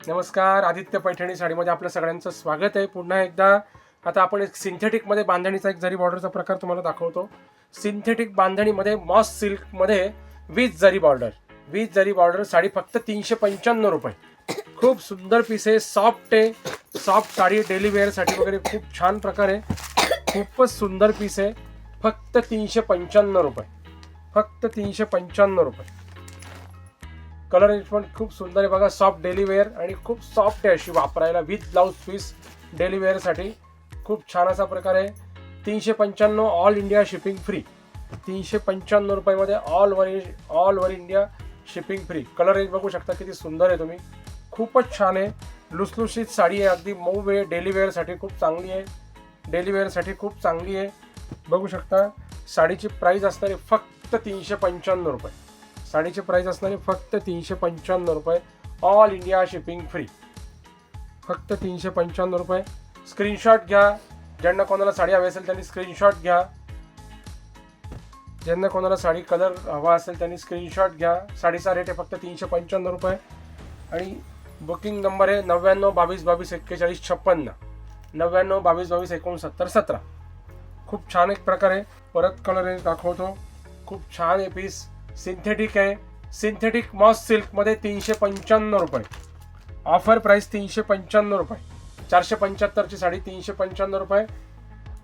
नमस्कार, आदित्य पैठणी साडीमध्ये आपल्या सगळ्यांचं स्वागत आहे पुन्हा एकदा. आता आपण एक सिंथेटिकमध्ये बांधणीचा एक जरी बॉर्डरचा प्रकार तुम्हाला दाखवतो. सिंथेटिक बांधणीमध्ये मॉस सिल्कमध्ये 20 जरी बॉर्डर साडी फक्त 395 रुपये. खूप सुंदर पीस आहे, सॉफ्ट आहे, सॉफ्ट साडी डेली वेअरसाठी वगैरे खूप छान प्रकार आहे. खूपच सुंदर पीस आहे, फक्त 395 रुपये, फक्त 395 रुपये. कलर रेंज पण खूप सुंदर आहे बघा, सॉफ्ट डेली वेअर आणि खूप सॉफ्ट आहे अशी वापरायला विथ ब्लाउज पीस डेली वेअरसाठी खूप छान असा प्रकार आहे. 395 ऑल इंडिया शिपिंग फ्री. 395 रुपयामध्ये all over India shipping free. Colour range बघू शकता किती सुंदर आहे तुम्ही, खूपच छान आहे. लुसलुशीत साडी आहे, अगदी मऊ आहे, डेली वेअरसाठी खूप चांगली आहे, डेली वेअरसाठी खूप चांगली आहे. बघू शकता साडीची प्राइस असणारी फक्त 395 रुपये. साडीची प्राइस असणारी फक्त 395 रुपये, ऑल इंडिया शिपिंग फ्री, फक्त 395 रुपये. स्क्रीनशॉट घ्या, ज्यांना कोणाला साडी हवी असेल त्यांनी स्क्रीनशॉट घ्या, ज्यांना कोणाला साडी कलर हवा असेल त्यांनी स्क्रीनशॉट घ्या. साडीचा रेट आहे फक्त 395 रुपये आणि बुकिंग नंबर आहे 99 22 22 41 56, 99 22 22 69 17. खूप छान एक प्रकार आहे. परत कलर रेंज दाखवतो, खूप छान आहे पीस. सिंथेटिक आहे, सिंथेटिक मॉस सिल्कमध्ये 395 रुपये. ऑफर प्राइस 395 रुपये. 475ची साडी 395 रुपये.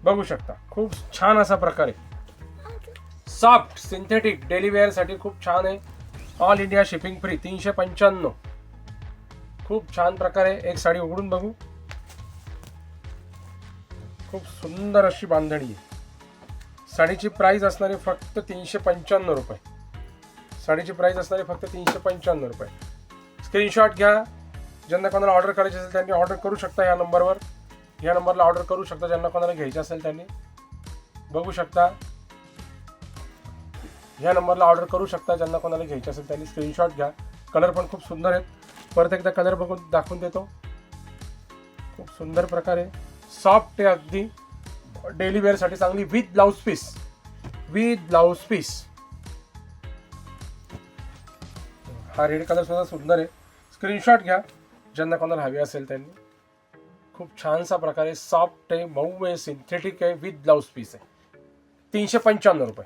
बघू शकता खूप छान असा प्रकार आहे. सॉफ्ट सिंथेटिक डेली वेअरसाठी खूप छान आहे, ऑल इंडिया शिपिंग फ्री. 395, खूप छान प्रकार आहे. एक साडी उघडून बघू, खूप सुंदर अशी बांधणी आहे. साडीची प्राइस असणारी फक्त 395 रुपये. साडीची प्राइस असणारी फक्त 395 रुपये. स्क्रीनशॉट घ्या, ज्यांना कोणाला ऑर्डर करायची असेल त्यांनी ऑर्डर करू शकता. या नंबरला ऑर्डर करू शकता. ज्यांना कोणाला घ्यायचं असेल त्यांनी बघू शकता, ह्या नंबरला ऑर्डर करू शकता. ज्यांना कोणाला घ्यायचं असेल त्यांनी स्क्रीनशॉट घ्या. कलर पण खूप सुंदर आहेत. परत एकदा कलर बघून दाखवून देतो. खूप सुंदर प्रकार आहे, सॉफ्ट आहे, अगदी डेली वेअरसाठी चांगली, with blouse piece, with blouse piece. हा रेड कलर सुद्धा सुंदर आहे. स्क्रीनशॉट घ्या, ज्यांना कोणाला हवी असेल त्यांनी. खूप छानसा प्रकार आहे, सॉफ्ट आहे, मऊ आहे, सिंथेटिक आहे, विथ ब्लाउज पीस आहे. 395 रुपये.